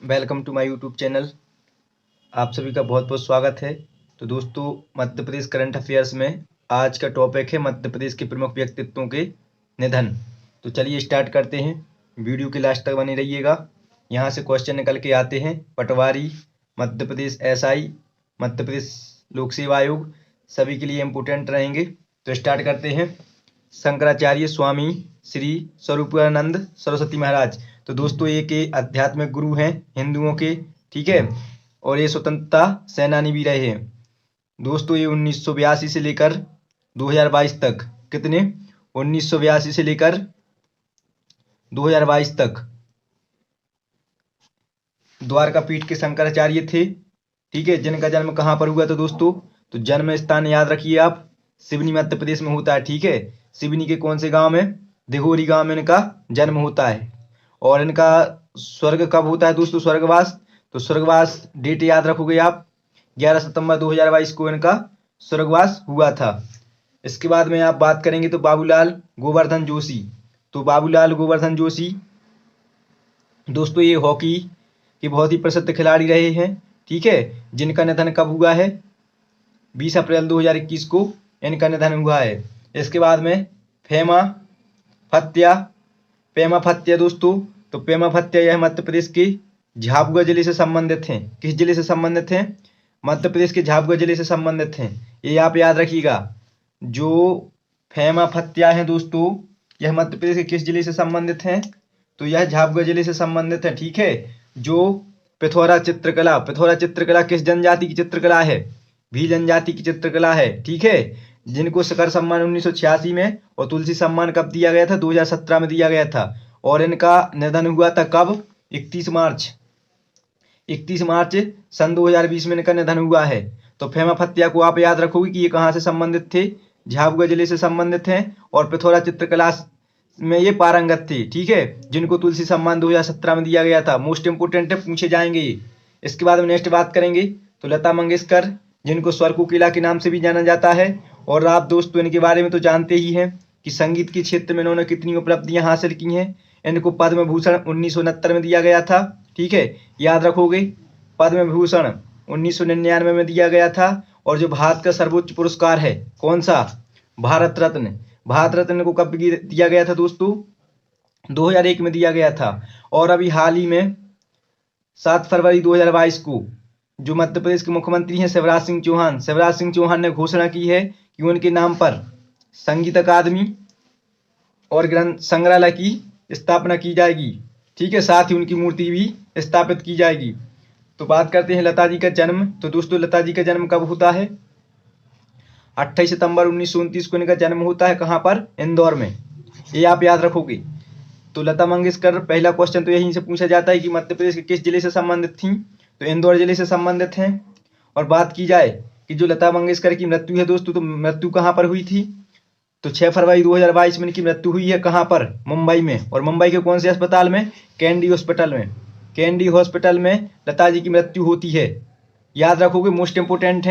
Welcome to my YouTube channel. आप सभी का बहुत बहुत स्वागत है। तो दोस्तों, मध्य प्रदेश करंट अफेयर्स में आज का टॉपिक है मध्य प्रदेश के प्रमुख व्यक्तित्वों के निधन। तो चलिए स्टार्ट करते हैं। वीडियो के लास्ट तक बने रहिएगा। यहाँ से क्वेश्चन निकल के आते हैं। पटवारी, मध्य प्रदेश एसआई, मध्य प्रदेश लोक सेवा आयोग सभी के लिए इम्पोर्टेंट रहेंगे। तो स्टार्ट करते हैं। शंकराचार्य स्वामी श्री स्वरूपानंद सरस्वती महाराज। तो दोस्तों, ये के आध्यात्मिक गुरु हैं हिंदुओं के, ठीक है। और ये स्वतंत्रता सेनानी भी रहे हैं। दोस्तों, ये 1982 से लेकर 2022 तक, कितने 1982 से लेकर 2022 तक द्वारका पीठ के शंकराचार्य थे, ठीक है। जिनका जन्म कहाँ पर हुआ था दोस्तों? तो जन्म स्थान याद रखिए आप, सिवनी मध्य प्रदेश में होता है, ठीक है। सिवनी के कौन से गांव में? दिघोरी गांव में इनका जन्म होता है। और इनका स्वर्ग कब होता है दोस्तों? स्वर्गवास। तो स्वर्गवास डेट याद रखोगे आप, 11 सितंबर 2022 को इनका स्वर्गवास हुआ था। इसके बाद में आप बात करेंगे तो बाबूलाल गोवर्धन जोशी। तो बाबूलाल गोवर्धन जोशी दोस्तों, ये हॉकी के बहुत ही प्रसिद्ध खिलाड़ी रहे हैं, ठीक है। जिनका निधन कब हुआ है? 20 अप्रैल 2021 को इनका निधन हुआ है। इसके बाद में पेमा फत्या दोस्तों। तो पेमा फत्या यह मध्य प्रदेश के झाबुआ जिले से संबंधित हैं। किस जिले से संबंधित हैं? मध्य प्रदेश के झाबुआ जिले से संबंधित हैं। ये आप याद रखिएगा। जो पेमा फत्या है दोस्तों, यह मध्य प्रदेश के किस जिले से संबंधित हैं? तो यह झाबुआ जिले से संबंधित है, ठीक है। जो पिथौरा चित्रकला किस जनजाति की चित्रकला है? भी जनजाति की चित्रकला है, ठीक है। जिनको शिखर सम्मान 1986 में और तुलसी सम्मान कब दिया गया था? 2017 में दिया गया था। और इनका निधन हुआ था कब? 31 मार्च सन 2020 में इनका निधन हुआ है। तो पेमा फत्या को आप याद रखोगे कि ये कहाँ से संबंधित थे? झाबुआ जिले से संबंधित हैं। और पिथौरा चित्रकला में ये पारंगत थे, ठीक है। जिनको तुलसी सम्मान 2017 में दिया गया था। मोस्ट इंपोर्टेंट है, पूछे जाएंगे ये। इसके बाद में नेक्स्ट बात करेंगे तो लता मंगेशकर, जिनको स्वर कोकिला के नाम से भी जाना जाता है। और आप दोस्तों इनके बारे में तो जानते ही हैं कि संगीत के क्षेत्र में इन्होंने कितनी उपलब्धियां हासिल की हैं। इनको पद्म भूषण 1969 में दिया गया था, ठीक है, याद रखोगे। पद्म भूषण 1999 में दिया गया था। और जो भारत का सर्वोच्च पुरस्कार है, कौन सा? भारत रत्न को कब दिया गया था दोस्तों? 2001 में दिया गया था। और अभी हाल ही में 7 फरवरी 2022 को जो मध्य प्रदेश के मुख्यमंत्री हैं शिवराज सिंह चौहान ने घोषणा की है कि उनके नाम पर संगीत अकादमी और ग्रंथ संग्रहालय की स्थापना की जाएगी, ठीक है। साथ ही उनकी मूर्ति भी स्थापित की जाएगी। तो बात करते हैं लता जी का जन्म। तो दोस्तों, लता जी का जन्म कब होता है? 28 सितंबर 1929 को इनका जन्म होता है। कहाँ पर? इंदौर में। ये आप याद रखोगे। तो लता मंगेशकर, पहला क्वेश्चन तो यहीं से पूछा जाता है कि मध्य प्रदेश के किस जिले से संबंधित थी? तो इंदौर जिले से संबंधित हैं। और बात की जाए कि जो लता मंगेशकर की मृत्यु है दोस्तों, तो मृत्यु कहाँ पर हुई थी? तो 6 फरवरी 2022 में इनकी मृत्यु हुई है। कहाँ पर? मुंबई में। और मुंबई के कौन से अस्पताल में? कैंडी हॉस्पिटल में लता जी की मृत्यु होती है। याद रखोगे, मोस्ट इंपोर्टेंट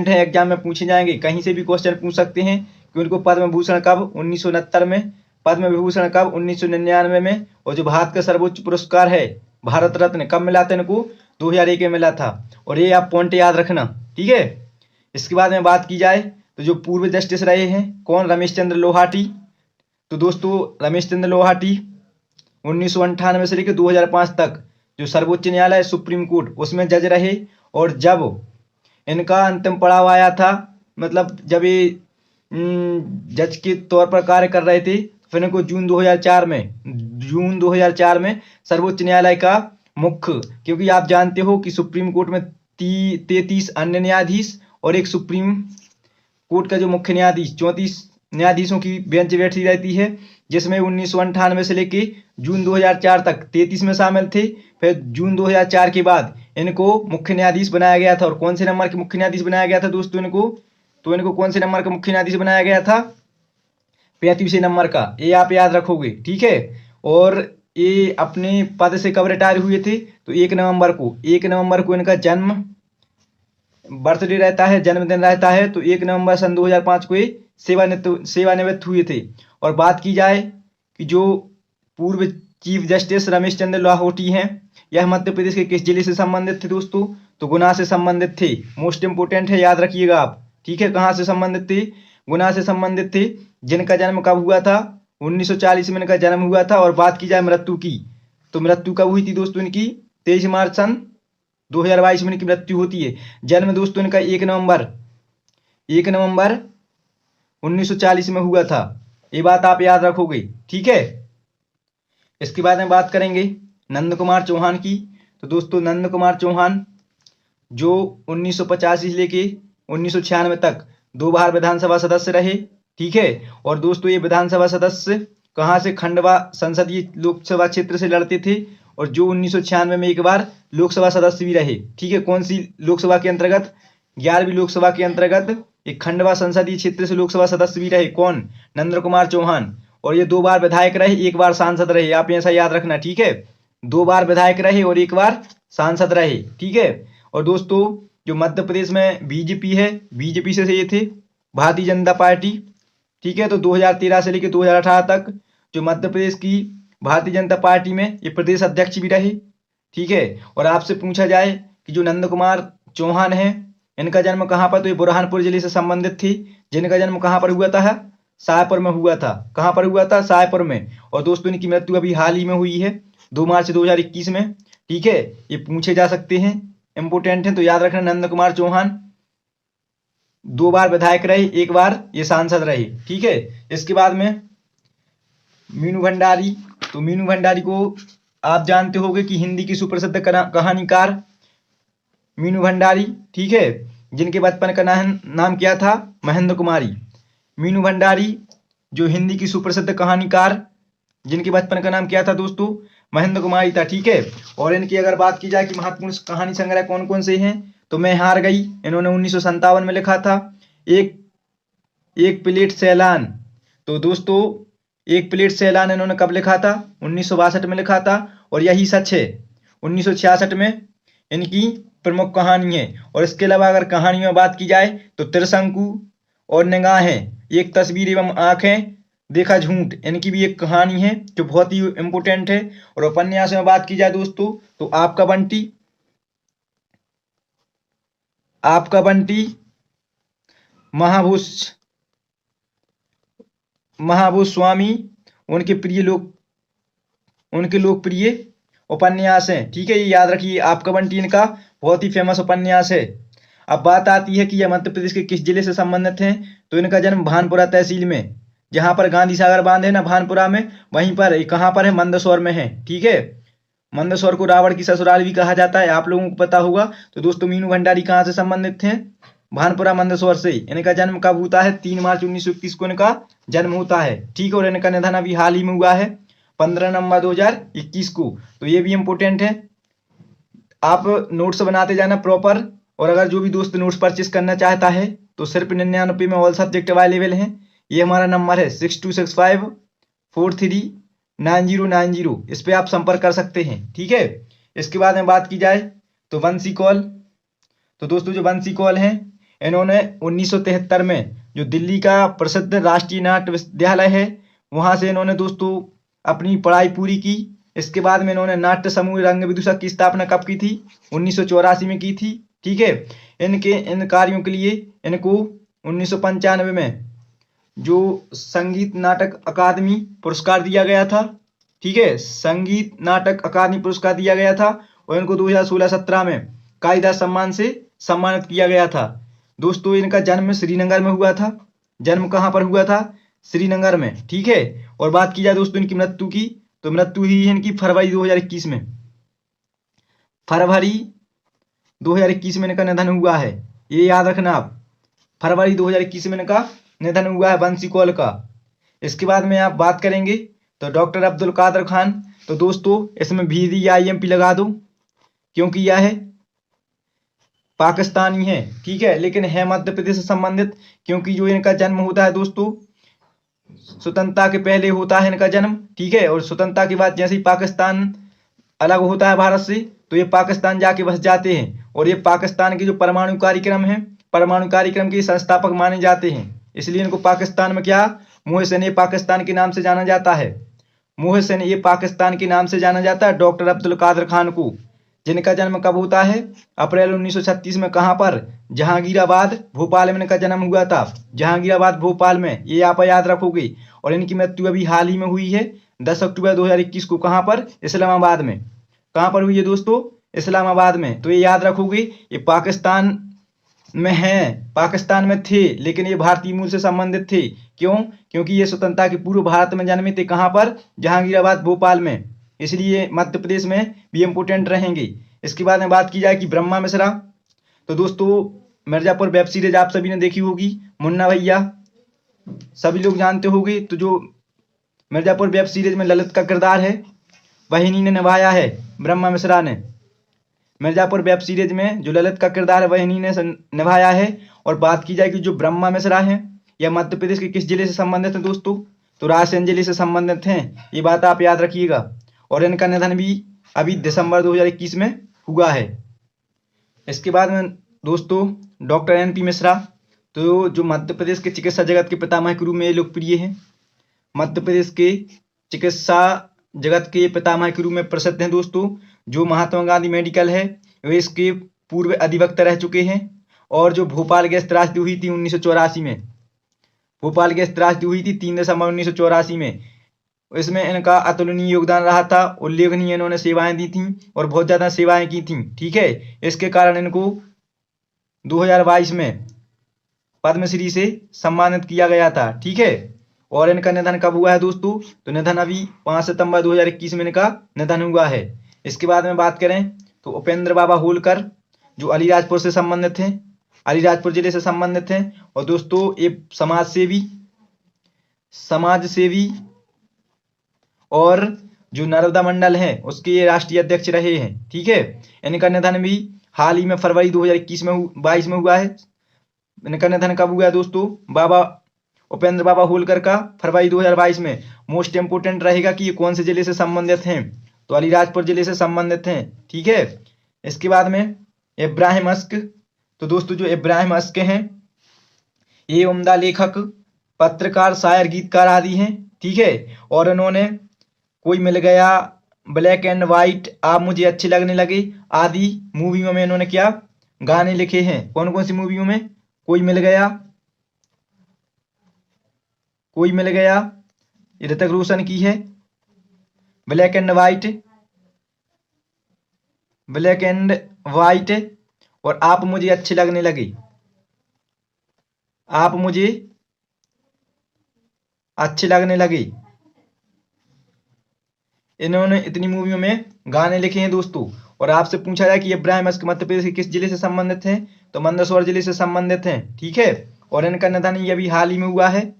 है, एग्जाम में पूछे जाएंगे। कहीं से भी क्वेश्चन पूछ सकते हैं कि उनको पद्म भूषण कब? 1969 में। पद्म विभूषण कब? 1999 में। और जो भारत का सर्वोच्च पुरस्कार है भारत रत्न, कब मिला था इनको? 2001 में मिला था। और ये आप पॉइंट याद रखना, ठीक है। इसके बाद में बात की जाए तो जो पूर्व जस्टिस रहे हैं, कौन? रमेश चंद्र लोहाटी। तो दोस्तों, रमेश चंद्र लोहाटी 1998 से लेकर 2005 तक जो सर्वोच्च न्यायालय सुप्रीम कोर्ट, उसमें जज रहे। और जब इनका अंतिम पड़ाव आया था, मतलब जब ये जज के तौर पर कार्य कर रहे थे, फिर इनको जून 2004 में सर्वोच्च न्यायालय का मुख्य, क्योंकि आप जानते हो कि सुप्रीम कोर्ट में 33 अन्य न्यायाधीश और एक सुप्रीम कोर्ट का जो मुख्य न्यायाधीश, 34 न्यायाधीशों की बेंच बैठी रहती है, जिसमें 1998 से लेके जून 2004 तक 33 में शामिल थे। फिर जून 2004 के बाद इनको मुख्य न्यायाधीश बनाया गया था। और कौन से नंबर के मुख्य न्यायाधीश बनाया गया था दोस्तों इनको? तो इनको कौन से नंबर का मुख्य न्यायाधीश बनाया गया था? 35वें नंबर का। ये आप याद रखोगे, ठीक है। और ये अपने पद से कब रिटायर हुए थे? तो 1 नवंबर को इनका बर्थडे रहता है, जन्मदिन रहता है। तो 1 नवंबर सन 2005 को ये सेवानिवृत्त हुए थे। और बात की जाए कि जो पूर्व चीफ जस्टिस रमेश चंद्र लाहोटी हैं, यह मध्य प्रदेश के किस जिले से संबंधित थे दोस्तों? तो गुना से संबंधित थे। मोस्ट इंपोर्टेंट है, याद रखिएगा आप। ठीक है, कहाँ से संबंधित थे? गुना से संबंधित थे। जिनका जन्म कब हुआ था? 1940 में इनका जन्म हुआ था। और बात की जाए मृत्यु की, तो मृत्यु कब हुई थी दोस्तों इनकी? 23 मार्च सन 2022 में इनकी मृत्यु होती है। जन्म दोस्तों इनका 1 नवंबर 1940 में हुआ था। ये बात आप याद रखोगे। ठीक है, इसके बाद में बात करेंगे नंद कुमार चौहान की। तो दोस्तों नंद कुमार चौहान जो 1985 से लेके 1996 तक 2 बार विधानसभा सदस्य रहे। ठीक है, और दोस्तों ये विधानसभा सदस्य कहाँ से? खंडवा संसदीय लोकसभा क्षेत्र से लड़ते थे। और जो 1996 में एक बार लोकसभा सदस्य भी रहे। ठीक है, कौन सी लोकसभा के अंतर्गत? 11वीं लोकसभा के अंतर्गत एक खंडवा संसदीय क्षेत्र से लोकसभा सदस्य भी रहे। कौन? नंद कुमार चौहान। और ये 2 बार विधायक रहे, 1 बार सांसद रहे। आप ऐसा याद रखना। ठीक है, 2 बार विधायक रहे और 1 बार सांसद रहे। ठीक है, और दोस्तों जो मध्य प्रदेश में बीजेपी है, बीजेपी से ये थे भारतीय जनता पार्टी। ठीक है, तो 2013 से लेकर 2018 तक जो मध्य प्रदेश की भारतीय जनता पार्टी में ये प्रदेश अध्यक्ष भी रहे। ठीक है, और आपसे पूछा जाए कि जो नंद कुमार चौहान है इनका जन्म कहाँ पर? तो ये बुरहानपुर जिले से संबंधित थी। जिनका जन्म कहाँ पर हुआ था? शाहपुर में हुआ था। कहाँ पर हुआ था? शाहपुर में। और दोस्तों इनकी मृत्यु अभी हाल ही में हुई है, 2 मार्च 2021 में। ठीक है, ये पूछे जा सकते हैं, इंपोर्टेंट है, तो याद रखना। नंद कुमार चौहान 2 बार विधायक रहे, 1 बार ये सांसद रहे। ठीक है, इसके बाद में मीनू भंडारी। तो मीनू भंडारी को आप जानते होंगे कि हिंदी की सुप्रसिद्ध कहानीकार मीनू भंडारी। ठीक है, जिनके बचपन का नाम क्या था? महेंद्र कुमारी। मीनू भंडारी जो हिंदी की सुप्रसिद्ध कहानीकार, जिनके बचपन का नाम क्या था दोस्तों? महेंद्र कुमारी था। ठीक है, और इनकी अगर बात की जाए कि महत्वपूर्ण कहानी संग्रह कौन कौन से हैं, तो मैं हार गई इन्होंने 1957 में लिखा था। एक प्लेट सैलान। तो दोस्तों एक प्लेट सैलान इन्होंने कब लिखा था? 1962 में लिखा था। और यही सच है 1966 में इनकी प्रमुख कहानी है। और इसके अलावा अगर कहानी में बात की जाए तो त्रिशंकु और निगाहें, एक तस्वीर एवं आंखें, देखा झूठ, इनकी भी एक कहानी है जो बहुत ही इंपोर्टेंट है। और उपन्यास में बात की जाए दोस्तों तो आपका बंटी महाभूष स्वामी उनके लोकप्रिय उपन्यास हैं। ठीक है, ये याद रखिए, आपका बंटी इनका बहुत ही फेमस उपन्यास है। अब बात आती है कि यह मध्य प्रदेश के किस जिले से संबंधित हैं, तो इनका जन्म भानपुरा तहसील में, जहां पर गांधी सागर बांध है ना भानपुरा में, वहीं पर कहां पर है? मंदसौर में है। ठीक है, मंदसौर को रावण की ससुराल भी कहा जाता है, आप लोगों को पता होगा। तो दोस्तों मीनू भंडारी कहाँ से संबंधित हैं? भानपुरा मंदसौर से। इनका जन्म कब होता है? 3 मार्च 1921 को इनका जन्म होता है। ठीक है, और इनका निधन अभी हाल ही में हुआ है 15 नवंबर 2021 को। तो ये भी इंपोर्टेंट है, आप नोट्स बनाते जाना प्रॉपर। और अगर जो भी दोस्त नोट्स परचेस करना चाहता है तो सिर्फ 99 में ऑल सब्जेक्ट अवेलेबल हैं। ये हमारा नंबर है 6265439090, इस पे आप संपर्क कर सकते हैं। ठीक है, इसके बाद में बात की जाए तो वंशी कौल। तो दोस्तों जो वंशी कौल हैं इन्होंने 1973 में जो दिल्ली का प्रसिद्ध राष्ट्रीय नाट्य विश्वविद्यालय है वहां से इन्होंने दोस्तों अपनी पढ़ाई पूरी की। इसके बाद में इन्होंने नाट्य समूह रंग विदूषक की स्थापना कब की थी? 1984 में की थी। ठीक है, इन कार्यों के लिए इनको 1995 में जो संगीत नाटक अकादमी पुरस्कार दिया गया था। ठीक है, संगीत नाटक अकादमी पुरस्कार दिया गया था। और इनको 2016-17 में कालिदास सम्मान से सम्मानित किया गया था। दोस्तों इनका जन्म श्रीनगर में हुआ था। जन्म कहाँ पर हुआ था? श्रीनगर में। ठीक है, और बात की जाए दोस्तों इनकी मृत्यु की, तो मृत्यु ही इनकी फरवरी 2021 में। फरवरी 2021 में इनका निधन हुआ है, ये याद रखना आप। फरवरी 2021 में इनका निधन हुआ है वंशी कौल का। इसके बाद में आप बात करेंगे तो डॉक्टर अब्दुल कादर खान। तो दोस्तों इसमें VDIMP लगा दो क्योंकि यह है पाकिस्तानी है। ठीक है, लेकिन है मध्य प्रदेश से संबंधित, क्योंकि जो इनका जन्म होता है दोस्तों स्वतंत्रता के पहले होता है इनका जन्म। ठीक है, और स्वतंत्रता के बाद जैसे ही पाकिस्तान अलग होता है भारत से तो ये पाकिस्तान जाके बस जाते हैं। और ये पाकिस्तान के जो परमाणु कार्यक्रम है, परमाणु कार्यक्रम के संस्थापक माने जाते हैं, इसलिए इनको पाकिस्तान में क्या मोहसिन पाकिस्तान के नाम से जाना जाता है। मोहसिन ये पाकिस्तान के नाम से जाना जाता है डॉक्टर अब्दुल कादिर खान को, जिनका जन्म कब होता है? अप्रैल 1936 में। कहाँ पर? जहांगीराबाद भोपाल में इनका जन्म हुआ था, जहांगीराबाद भोपाल में, ये आप याद रखोगे। और इनकी मृत्यु अभी हाल ही में हुई है 10 अक्टूबर 2021 को। कहाँ पर? इस्लामाबाद में। कहाँ पर हुई है दोस्तों? इस्लामाबाद में। तो ये याद रखोगे, ये पाकिस्तान में हैं, पाकिस्तान में थे, लेकिन ये भारतीय मूल से संबंधित थे। क्यों? क्योंकि ये स्वतंत्रता के पूर्व भारत में जन्मे थे। कहाँ पर? जहांगीराबाद भोपाल में, इसलिए मध्य प्रदेश में भी इम्पोर्टेंट रहेंगे। इसके बाद में बात की जाए कि ब्रह्मा मिश्रा, तो दोस्तों मिर्जापुर वेब सीरीज आप सभी ने देखी होगी, मुन्ना भैया सभी लोग जानते होंगे। तो जो मिर्जापुर वेब सीरीज में ललित का किरदार है वही इन्हीं ने निभाया है, ब्रह्मा मिश्रा ने। मिर्जापुर वेब सीरीज में जो ललित का किरदार है वह इन्हीं ने निभाया है। और बात की जाए कि जो ब्रह्मा मिश्रा हैं यह मध्य प्रदेश के किस जिले से संबंधित हैं दोस्तों? तो रायसेन जिले से संबंधित हैं, ये बात आप याद रखिएगा। और इनका निधन भी अभी दिसंबर 2021 में हुआ है। इसके बाद में दोस्तों डॉक्टर NP मिश्रा, तो जो मध्य प्रदेश के चिकित्सा जगत के पितामह के रूप में लोकप्रिय हैं, मध्य प्रदेश के चिकित्सा जगत के पितामह के रूप में प्रसिद्ध हैं दोस्तों। जो महात्मा गांधी मेडिकल है वे इसके पूर्व अधिवक्ता रह चुके हैं। और जो भोपाल गैस त्रासदी हुई थी 1984 में, भोपाल गैस त्रासदी हुई थी 3 दिसंबर 1984 में, इसमें इनका अतुलनीय योगदान रहा था, उल्लेखनीय इन्होंने सेवाएं दी थी और बहुत ज्यादा सेवाएं की थी। ठीक है, इसके कारण इनको 2022 में पद्मश्री से सम्मानित किया गया था। ठीक है, और इनका निधन कब हुआ है दोस्तों? तो निधन अभी 5 सितंबर 2021 में इनका निधन हुआ है। इसके बाद में बात करें तो उपेंद्र बाबा होलकर, जो अलीराजपुर से संबंधित हैं, अलीराजपुर जिले से संबंधित हैं। और दोस्तों ये समाज सेवी और जो नर्मदा मंडल है उसके ये राष्ट्रीय अध्यक्ष रहे हैं। ठीक है, इनका निधन भी हाल ही में फरवरी 2022 में हुआ है। इनका निधन कब हुआ है दोस्तों? उपेंद्र बाबा होलकर का फरवरी 2022 में। मोस्ट इंपोर्टेंट रहेगा कि ये कौन से जिले से संबंधित हैं? तो अलीराजपुर जिले से संबंधित हैं। ठीक है, इसके बाद में इब्राहिम अस्क, तो दोस्तों जो इब्राहिम अस्क हैं ये उम्दा लेखक, पत्रकार, शायर, गीतकार आदि हैं। ठीक है, और इन्होंने कोई मिल गया, ब्लैक एंड व्हाइट, आप मुझे अच्छे लगने लगे आदि मूवियों में इन्होंने क्या गाने लिखे हैं? कौन कौन सी मूवियों में? कोई मिल गया, कोई मिल गया ये ऋतिक रोशन की है, ब्लैक एंड व्हाइट और आप मुझे अच्छे लगने लगे, आप मुझे अच्छे लगने लगे, इन्होंने इतनी मूवियों में गाने लिखे हैं दोस्तों। और आपसे पूछा जाए कि इब्राहिम अस्क मध्य प्रदेश के किस जिले से संबंधित हैं? तो मंदसौर जिले से संबंधित हैं। ठीक है, और इनका निधन ये अभी हाल ही में हुआ है,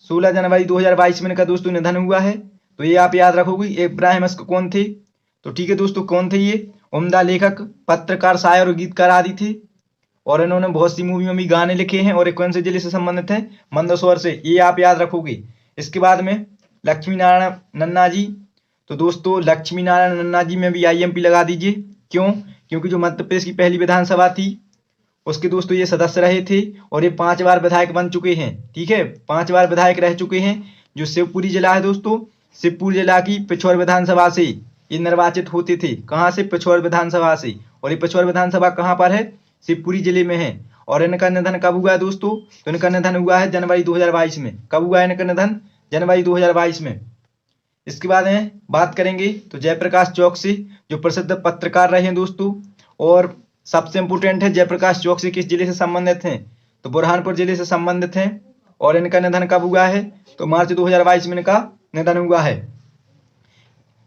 16 जनवरी 2022 में इनका दोस्तों निधन हुआ है। तो ये आप याद रखोगे इब्राहिम अस्क कौन थे? तो ठीक है दोस्तों, कौन थे ये? उम्दा लेखक, पत्रकार, शायर और गीतकार आदि थे। और इन्होंने बहुत सी मूवियों में गाने लिखे हैं। और ये कौन से जिले से संबंधित हैं? मंदसौर से, ये आप याद रखोगे। इसके बाद में लक्ष्मी नारायण नन्ना जी, तो दोस्तों लक्ष्मी नारायण नन्ना जी में भी IMP लगा दीजिए। क्यों? क्योंकि जो मध्य प्रदेश की पहली विधानसभा थी उसके दोस्तों ये सदस्य रहे थे और ये 5 बार विधायक बन चुके हैं। ठीक है, 5 बार विधायक रह चुके हैं। जो शिवपुरी जिला है दोस्तों, शिवपुरी जिला की पिछोर विधानसभा से ये निर्वाचित होते थे। कहाँ से? पिछोर विधानसभा से। और ये पिछोर विधानसभा कहाँ पर है? शिवपुरी जिले में है। और इनका निधन कब हुआ है दोस्तों? तो इनका निधन हुआ है जनवरी 2022 में। कब हुआ है इनका निधन? जनवरी 2022 में। इसके बाद में बात करेंगे तो जयप्रकाश चौकसी, जो प्रसिद्ध पत्रकार रहे हैं दोस्तों। और सबसे इंपोर्टेंट है, जयप्रकाश चौकसी किस जिले से संबंधित हैं? तो बुरहानपुर जिले से संबंधित हैं। और इनका निधन कब हुआ है? तो मार्च 2022 में इनका निधन हुआ है।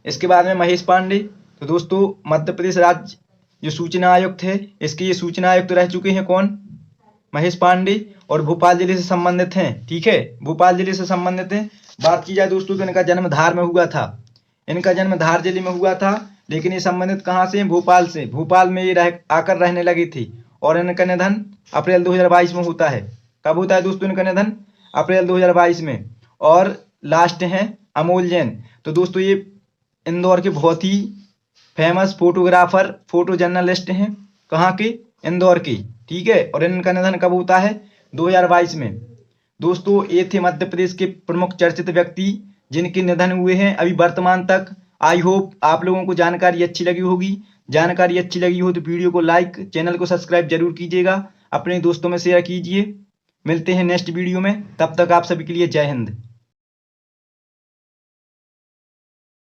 इसके बाद में महेश पांडे, तो दोस्तों मध्य प्रदेश राज्य जो सूचना आयुक्त है इसके ये सूचना आयुक्त रह चुके हैं। कौन? महेश पांडे। और भोपाल जिले से संबंधित हैं। ठीक है, भोपाल जिले से संबंधित हैं। बात की जाए दोस्तों तो इनका जन्म धार में हुआ था, इनका जन्म धार जिले में हुआ था, लेकिन ये संबंधित कहाँ से? भोपाल से। भोपाल में ये आकर रहने लगे थे। और इनका निधन अप्रैल 2022 में होता है। कब होता है दोस्तों इनका निधन? अप्रैल 2022 में। और लास्ट हैं अमोल जैन, तो दोस्तों ये इंदौर के बहुत ही फेमस फोटोग्राफर, फोटो जर्नलिस्ट हैं। कहाँ के? इंदौर के। ठीक है, और इनका निधन कब होता है? 2022 में। दोस्तों ये थे मध्य प्रदेश के प्रमुख चर्चित व्यक्ति जिनके निधन हुए हैं अभी वर्तमान तक। आई होप आप लोगों को जानकारी अच्छी लगी होगी। जानकारी अच्छी लगी हो तो वीडियो को लाइक, चैनल को सब्सक्राइब जरूर कीजिएगा, अपने दोस्तों में शेयर कीजिए। मिलते हैं नेक्स्ट वीडियो में, तब तक आप सभी के लिए जय हिंद।